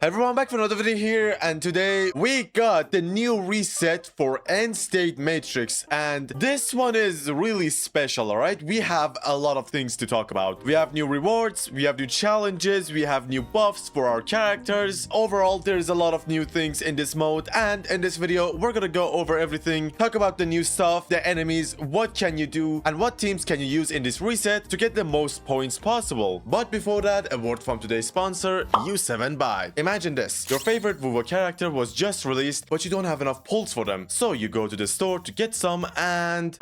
Hey everyone, back for another video here, and today we got the new reset for Endstate Matrix, and this one is really special, alright? We have a lot of things to talk about. We have new rewards, we have new challenges, we have new buffs for our characters. Overall, there's a lot of new things in this mode, and in this video, we're gonna go over everything, talk about the new stuff, the enemies, what can you do, and what teams can you use in this reset to get the most points possible. But before that, a word from today's sponsor, U7Buy. Imagine this, your favorite wuwa character was just released, but you don't have enough pulls for them. So you go to the store to get some, and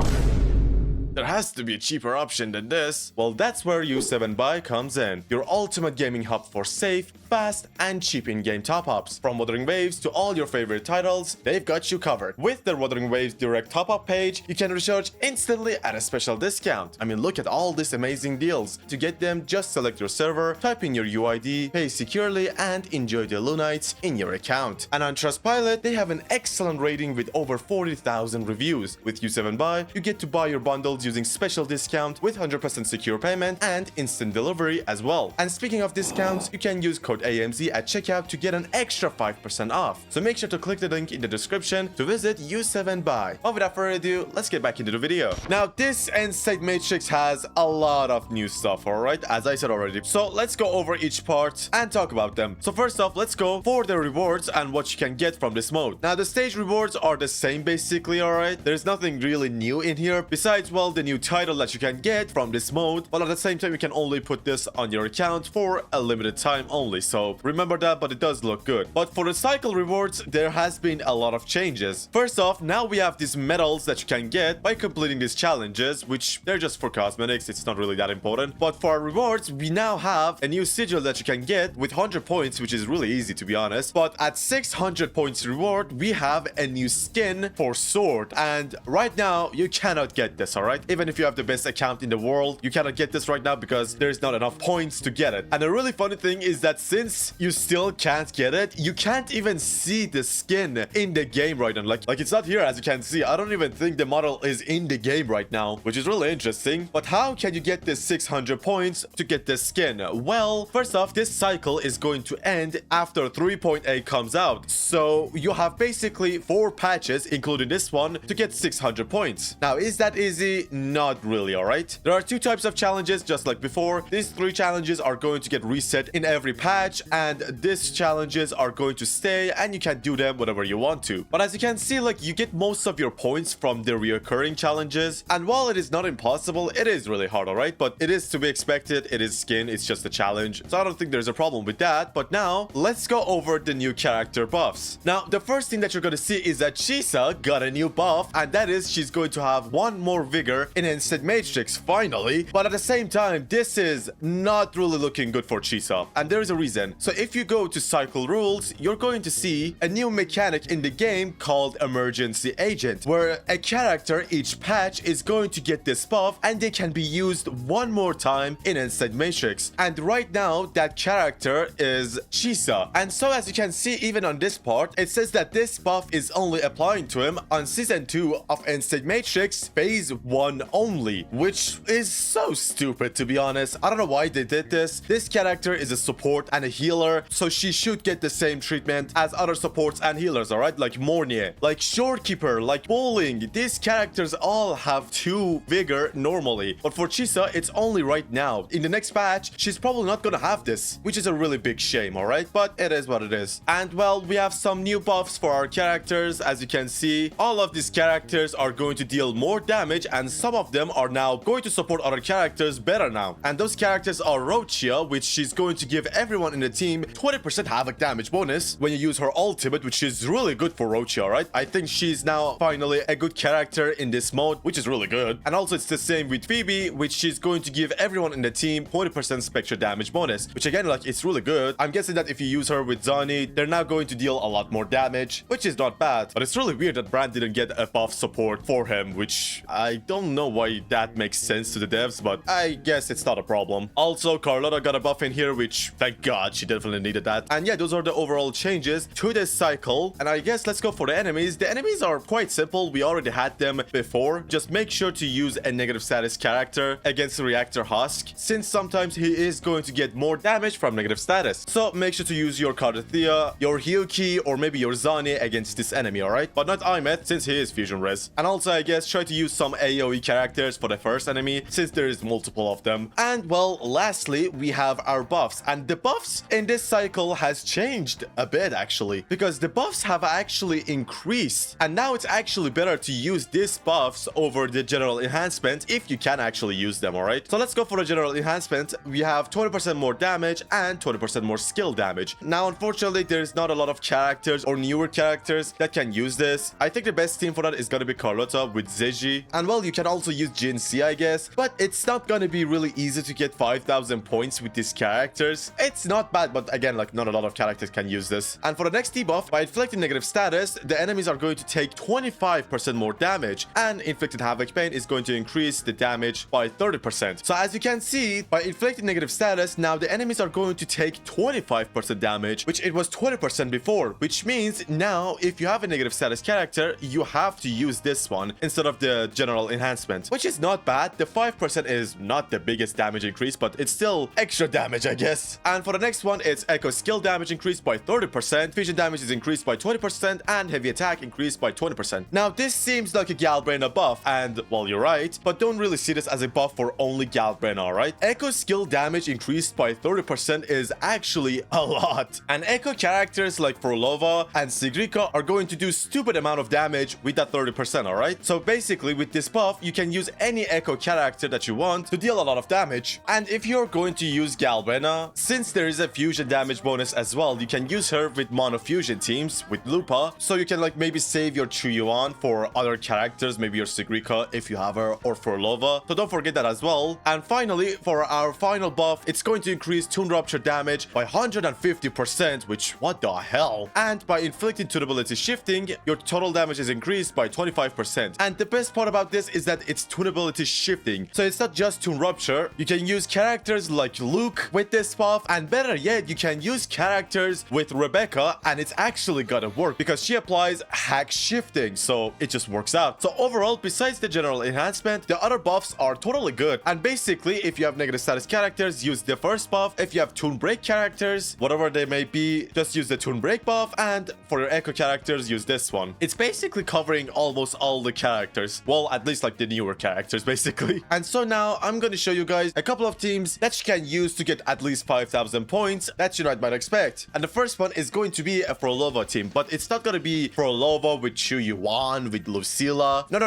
there has to be a cheaper option than this. Well, that's where U7Buy comes in. Your ultimate gaming hub for safe, fast, and cheap in-game top-ups. From Wuthering Waves to all your favorite titles, they've got you covered. With their Wuthering Waves direct top-up page, you can recharge instantly at a special discount. I mean, look at all these amazing deals. To get them, just select your server, type in your UID, pay securely, and enjoy the Lunites in your account. And on Trustpilot, they have an excellent rating with over 40,000 reviews. With U7Buy, you get to buy your bundles using special discount with 100% secure payment and instant delivery as well. And speaking of discounts, you can use code AMZ at checkout to get an extra 5% off. So make sure to click the link in the description to visit U7Buy. But without further ado, let's get back into the video. Now, this Endstate Matrix has a lot of new stuff, alright, as I said already. So let's go over each part and talk about them. So first off, let's go for the rewards and what you can get from this mode. Now, the stage rewards are the same basically, alright. There's nothing really new in here besides, well, the new title that you can get from this mode, but at the same time you can only put this on your account for a limited time only, so remember that. But it does look good. But for the cycle rewards, there has been a lot of changes. First off, now we have these medals that you can get by completing these challenges, which they're just for cosmetics, it's not really that important. But for our rewards, we now have a new sigil that you can get with 100 points, which is really easy to be honest. But at 600 points reward, we have a new skin for sword, and right now you cannot get this, alright? Even if you have the best account in the world, you cannot get this right now because there's not enough points to get it. And the really funny thing is that since you still can't get it, you can't even see the skin in the game right now. Like it's not here, as you can see. I don't even think the model is in the game right now, which is really interesting. But how can you get this 600 points to get this skin? Well, first off, this cycle is going to end after 3.8 comes out. So you have basically 4 patches, including this one, to get 600 points. Now, is that easy? Not really, alright? There are 2 types of challenges, just like before. These 3 challenges are going to get reset in every patch, and these challenges are going to stay, and you can do them whenever you want to. But as you can see, like, you get most of your points from the reoccurring challenges, and while it is not impossible, it is really hard, alright? But it is to be expected. It is skin, it's just a challenge, so I don't think there's a problem with that. But now, let's go over the new character buffs. Now, the first thing that you're going to see is that Chisa got a new buff, and that is she's going to have 1 more vigor in Endstate Matrix, finally. But at the same time, this is not really looking good for Chisa, and there is a reason. So if you go to cycle rules, you're going to see a new mechanic in the game called emergency agent, where a character each patch is going to get this buff, and they can be used 1 more time in Endstate Matrix. And right now that character is Chisa, and so as you can see, even on this part, it says that this buff is only applying to him on season 2 of Endstate Matrix phase 1 only, which is so stupid, to be honest. I don't know why they did this. This character is a support and a healer, so she should get the same treatment as other supports and healers, alright? Like Mornier, like Shorekeeper, like Bowling. These characters all have 2 vigor normally, but for Chisa, it's only right now. In the next patch, she's probably not gonna have this, which is a really big shame, alright? But it is what it is. And well, we have some new buffs for our characters. As you can see, all of these characters are going to deal more damage, and some of them are now going to support other characters better now. And those characters are Roccia, which she's going to give everyone in the team 20% havoc damage bonus when you use her ultimate, which is really good for Roccia, right? I think she's now finally a good character in this mode, which is really good. And also it's the same with Phoebe, which she's going to give everyone in the team 20% spectre damage bonus, which again, like, it's really good. I'm guessing that if you use her with Zani, they're now going to deal a lot more damage, which is not bad. But it's really weird that Brand didn't get a buff support for him, which I don't don't know why that makes sense to the devs, but I guess it's not a problem. Also, Carlotta got a buff in here, which, thank God, she definitely needed that. And yeah, those are the overall changes to this cycle. And I guess let's go for the enemies. The enemies are quite simple. We already had them before. Just make sure to use a negative status character against the reactor husk, since sometimes he is going to get more damage from negative status. So make sure to use your Kardathea, your Hyuki, or maybe your Zani against this enemy, alright? But not Aimet, since he is fusion res. And also, I guess, try to use some AoE characters for the first enemy, since there is multiple of them. And well, lastly, we have our buffs. And the buffs in this cycle has changed a bit, actually, because the buffs have actually increased. And now it's actually better to use these buffs over the general enhancement if you can actually use them, alright? So let's go for the general enhancement. We have 20% more damage and 20% more skill damage. Now, unfortunately, there's not a lot of characters or newer characters that can use this. I think the best team for that is gonna be Carlotta with Zeji. And well, you can also use Jinxie, I guess, but it's not gonna be really easy to get 5,000 points with these characters. It's not bad, but again, like, not a lot of characters can use this. And for the next debuff, by inflicting negative status, the enemies are going to take 25% more damage, and inflicted havoc pain is going to increase the damage by 30%. So as you can see, by inflicting negative status, now the enemies are going to take 25% damage, which it was 20% before, which means now if you have a negative status character, you have to use this one instead of the general enhancement, which is not bad. The 5% is not the biggest damage increase, but it's still extra damage, I guess. And for the next one, it's echo skill damage increased by 30%, fusion damage is increased by 20%, and heavy attack increased by 20%. Now this seems like a Galbraina buff, and well, you're right, but don't really see this as a buff for only Galbraina, alright? Echo skill damage increased by 30% is actually a lot. And echo characters like Frolova and Sigrika are going to do stupid amount of damage with that 30%, alright? So basically, with this buff, you can use any echo character that you want to deal a lot of damage. And if you're going to use Galbraina, since there is a fusion damage bonus as well, you can use her with mono fusion teams with Lupa, so you can like maybe save your Chuyuan for other characters, maybe your Sigrika if you have her, or Frolova. So don't forget that as well. And finally, for our final buff, it's going to increase Tune Rupture damage by 150%, which what the hell? And by inflicting tunability shifting, your total damage is increased by 25%. And the best part about this is that it's tunability shifting. So it's not just Tune Rupture. You can use characters like Luke with this buff, and better yet, you can use characters with Rebecca, and it's actually gonna work because she applies hack shifting, so it just works out. So overall, besides the general enhancement, the other buffs are totally good. And basically, if you have negative status characters, use the first buff. If you have Tune Break characters, whatever they may be, just use the Tune Break buff. And for your echo characters, use this one. It's basically covering almost all the characters. Well, at least like the newer characters, basically. And so now I'm going to show you guys a couple of teams that you can use to get at least 5,000 points that you might expect. And the first one is going to be a Frolova team, but it's not going to be Frolova with Chuyuan, with Lucilla. No.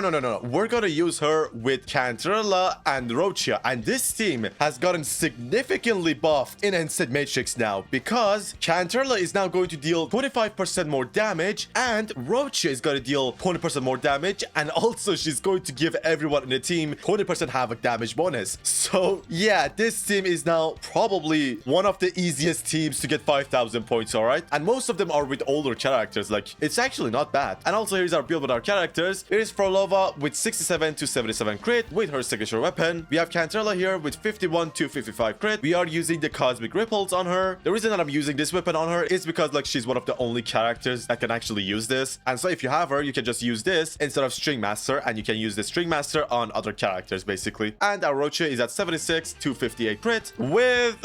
We're going to use her with Canterella and Roccia. And this team has gotten significantly buffed in Endstate Matrix now, because Canterella is now going to deal 25% more damage, and Roccia is going to deal 20% more damage, and also she's going to give everyone in the team 20% havoc damage bonus. So yeah, this team is now probably one of the easiest teams to get 5,000 points, alright? And most of them are with older characters, like it's actually not bad. And also here's our build with our characters. Here's Frolova with 67 to 77 crit with her signature weapon. We have Canterella here with 51 to 55 crit. We are using the Cosmic Ripples on her. The reason that I'm using this weapon on her is because like she's one of the only characters that can actually use this. And so if you have her, you can just use this instead of String Master, and you can use the String Master on other characters basically. And our Roccia is at 76 to 58 crit with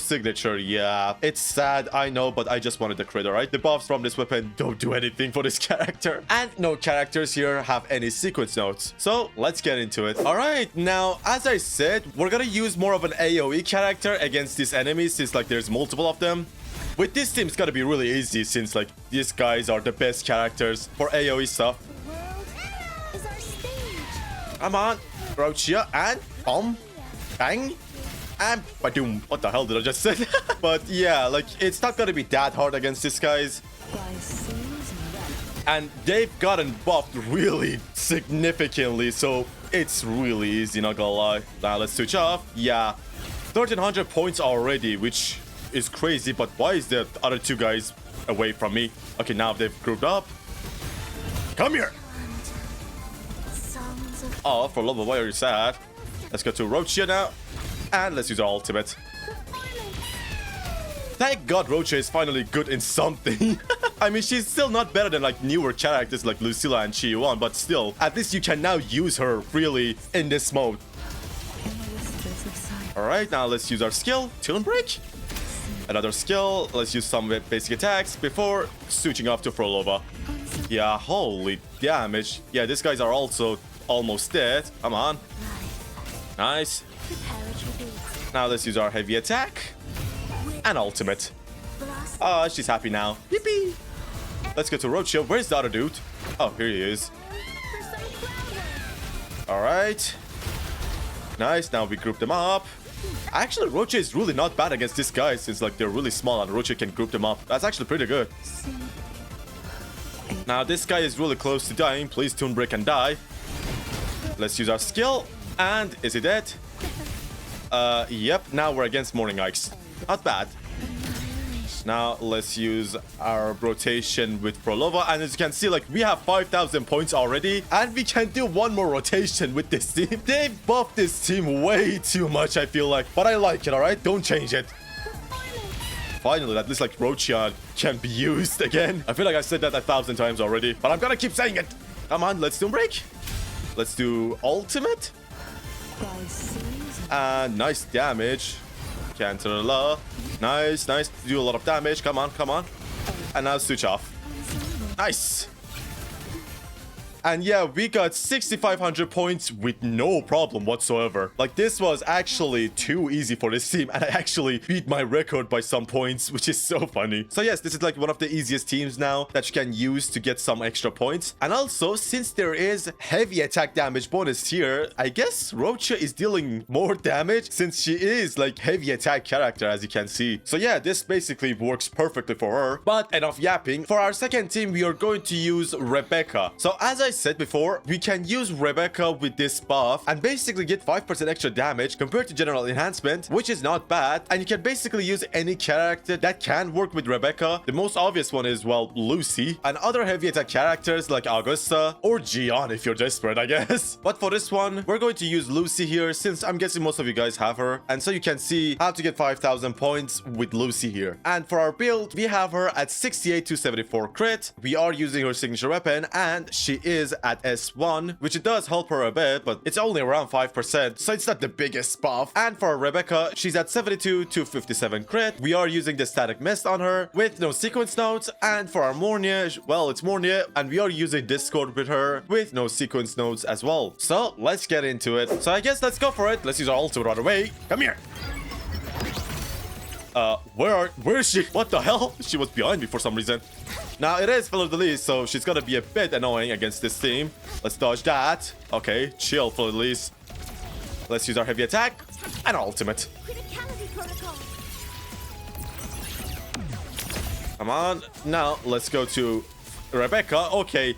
signature. Yeah, it's sad, I know, but I just wanted the crit, alright? The buffs from this weapon don't do anything for this character. And no characters here have any sequence notes. So let's get into it. Alright, now as I said, we're gonna use more of an AoE character against these enemies since like there's multiple of them. With this team, it's gonna be really easy since like these guys are the best characters for AoE stuff. The world is our stage. Come on, Roccia, and bang, and badoom. What the hell did I just say? But yeah, like it's not gonna be that hard against these guys. And they've gotten buffed really significantly, so it's really easy, not gonna lie. Now let's switch off. Yeah, 1,300 points already, which is crazy, but why is the other two guys away from me? Okay, now they've grouped up. Come here. Songs Oh, for love of why are you sad? Let's go to roccia now. And let's use our ultimate. Thank God roccia is finally good in something. I mean, she's still not better than like newer characters like Lucilla and Chi-Yuan, but still, at least you can now use her freely in this mode. Alright, now let's use our skill, Tunebreak. Another skill, let's use some basic attacks before switching off to Frolova. Yeah, holy damage. Yeah, these guys are also almost dead. Come on. Nice. Now let's use our heavy attack. And ultimate. Oh, she's happy now. Yippee! Let's go to roccia. Where's the other dude? Oh, here he is. Alright. Nice, now we group them up. Actually, roccia is really not bad against this guy since like they're really small and roccia can group them up. That's actually pretty good. Now this guy is really close to dying. Please tunebreak and die. Let's use our skill. And is he dead? Yep, now we're against Morning Ikes. Not bad. Now let's use our rotation with Frolova, and as you can see, like we have 5,000 points already, and we can do one more rotation with this team. They buffed this team way too much, I feel like, but I like it. All right, don't change it. Finally, at least like roccia can be used again. I feel like I said that 1,000 times already, but I'm gonna keep saying it. Come on, let's do break. Let's do ultimate. And nice damage. Canterella. Nice, nice. Do a lot of damage. Come on, come on. And now switch off. Nice. And yeah, we got 6,500 points with no problem whatsoever. Like, this was actually too easy for this team, and I actually beat my record by some points, which is so funny. So yes, this is like one of the easiest teams now that you can use to get some extra points. And also, since there is heavy attack damage bonus here, I guess roccia is dealing more damage since she is like heavy attack character, as you can see. So yeah, this basically works perfectly for her. But enough yapping. For our second team, we are going to use Rebecca. So as I said before, we can use Rebecca with this buff and basically get 5% extra damage compared to general enhancement, which is not bad. And you can basically use any character that can work with Rebecca. The most obvious one is, well, Lucy, and other heavy attack characters like Augusta or Gian if you're desperate, I guess. But for this one, we're going to use Lucy here since I'm guessing most of you guys have her. And so you can see how to get 5,000 points with Lucy here. And for our build, we have her at 68 to 74 crit. We are using her signature weapon, and she is at S1, which it does help her a bit, but it's only around 5%, so it's not the biggest buff. And for Rebecca, she's at 72 to 57 crit. We are using the static mist on her with no sequence notes. And for our Mornia, well, it's Mornia, and we are using Discord with her with no sequence notes as well. So let's get into it. So I guess let's go for it. Let's use our ultimate right away. Come here. Where is she? What the hell? She was behind me for some reason. Now it is Fleur-de-Lis, so she's gonna be a bit annoying against this team. Let's dodge that. Okay, chill, Fleur-de-Lis. Let's use our heavy attack and our ultimate. Come on. Now let's go to Rebecca. Okay,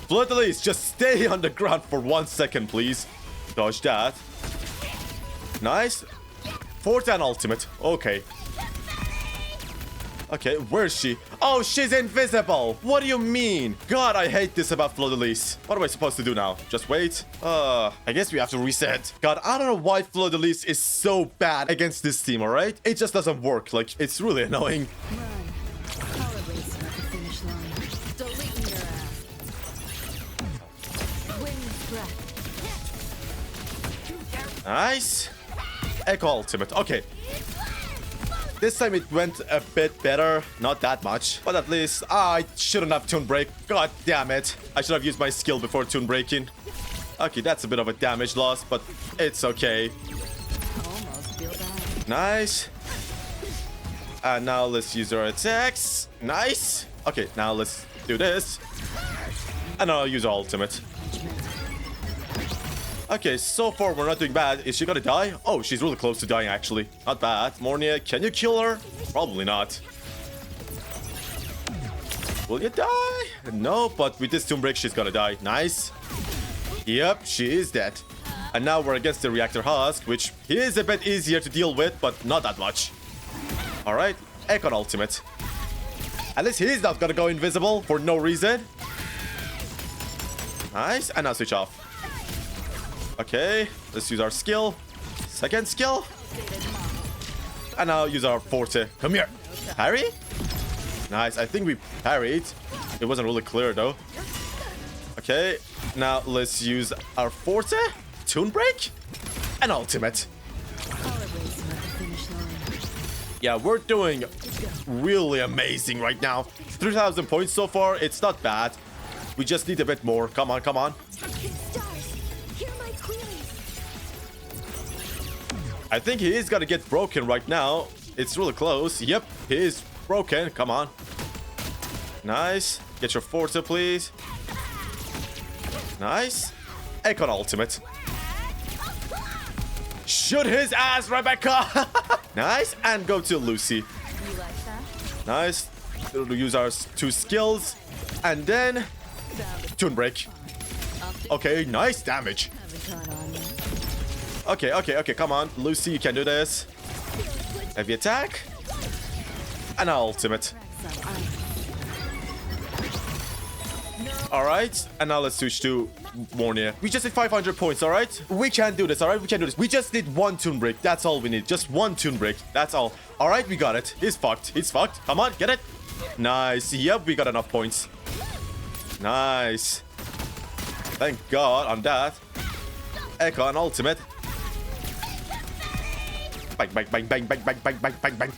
Fleur-de-Lis, just stay on the ground for 1 second, please. Dodge that. Nice. Fourth and ultimate. Okay. Okay, where is she? Oh, she's invisible. What do you mean? God, I hate this about Fleur-de-Lis. What am I supposed to do now? Just wait? I guess we have to reset. God, I don't know why Fleur-de-Lis is so bad against this team, alright? It just doesn't work. Like, it's really annoying. Nice. Echo ultimate. Okay. This time it went a bit better. Not that much. But at least I shouldn't have tunebreak. God damn it. I should have used my skill before tunebreaking. Okay, that's a bit of a damage loss, but it's okay. Nice. And now let's use our attacks. Nice. Okay, now let's do this. And I'll use our ultimate. Okay, so far we're not doing bad. Is she gonna die? Oh, she's really close to dying, actually. Not bad. Mornia, can you kill her? Probably not. Will you die? No, but with this tunebreak, she's gonna die. Nice. Yep, she is dead. And now we're against the reactor husk, which is a bit easier to deal with, but not that much. Alright, Econ ultimate. At least he's not gonna go invisible for no reason. Nice, and now switch off. Okay, let's use our skill. Second skill. And now use our forte. Come here. Parry? Nice. I think we parried. It wasn't really clear though. Okay, now let's use our forte. Tunebreak. And ultimate. Yeah, we're doing really amazing right now. 3,000 points so far. It's not bad. We just need a bit more. Come on, come on. I think he is gonna get broken right now. It's really close. Yep, he is broken. Come on. Nice. Get your forte, please. Nice. Econ ultimate. Shoot his ass, Rebecca. Nice. And go to Lucy. Nice. We'll use our 2 skills. And then tunebreak. Okay, nice damage. Okay, okay, okay. Come on. Lucy, you can do this. Heavy attack. And ultimate. Alright. And now let's switch to Warrior. We just need 500 points, alright? We can do this, alright? We can do this. We just need 1 tunebreak. That's all we need. Just 1 tunebreak. That's all. Alright, we got it. He's fucked. He's fucked. Come on, get it. Nice. Yep, we got enough points. Nice. Thank God on that. Econ ultimate. Bang, bang, bang, bang, bang, bang, bang, bang, bang, bang.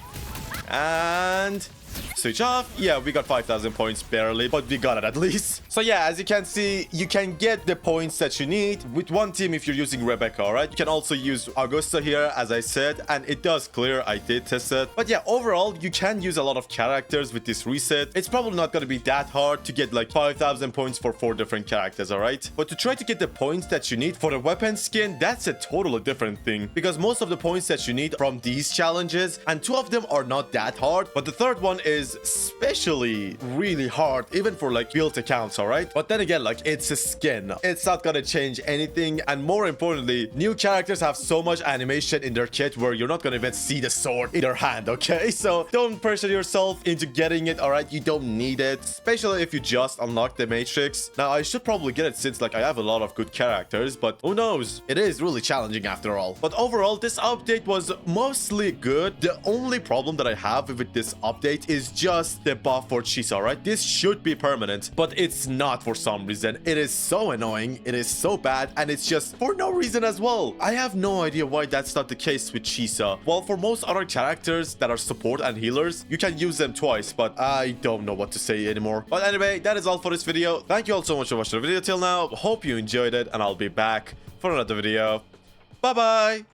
And switch off. Yeah, we got 5,000 points barely, but we got it at least. So yeah, as you can see, you can get the points that you need with 1 team if you're using Rebecca, alright? You can also use Augusta here, as I said, and it does clear. I did test it. But yeah, overall, you can use a lot of characters with this reset. It's probably not going to be that hard to get like 5,000 points for 4 different characters, alright? But to try to get the points that you need for the weapon skin, that's a totally different thing. Because most of the points that you need from these challenges, and 2 of them are not that hard, but the 3rd one is especially really hard, even for like built accounts, alright? But then again, like, it's a skin. It's not gonna change anything, and more importantly, new characters have so much animation in their kit where you're not gonna even see the sword in their hand, okay? So don't pressure yourself into getting it, alright? You don't need it, especially if you just unlock the Matrix. Now, I should probably get it since like I have a lot of good characters, but who knows? It is really challenging after all. But overall, this update was mostly good. The only problem that I have with this update is just the buff for Chisa, right? This should be permanent, but it's not for some reason. It is so annoying. It is so bad, and it's just for no reason as well. I have no idea why that's not the case with Chisa. Well, for most other characters that are support and healers, you can use them twice, but I don't know what to say anymore. But anyway, that is all for this video. Thank you all so much for watching the video till now. Hope you enjoyed it, and I'll be back for another video. Bye-bye!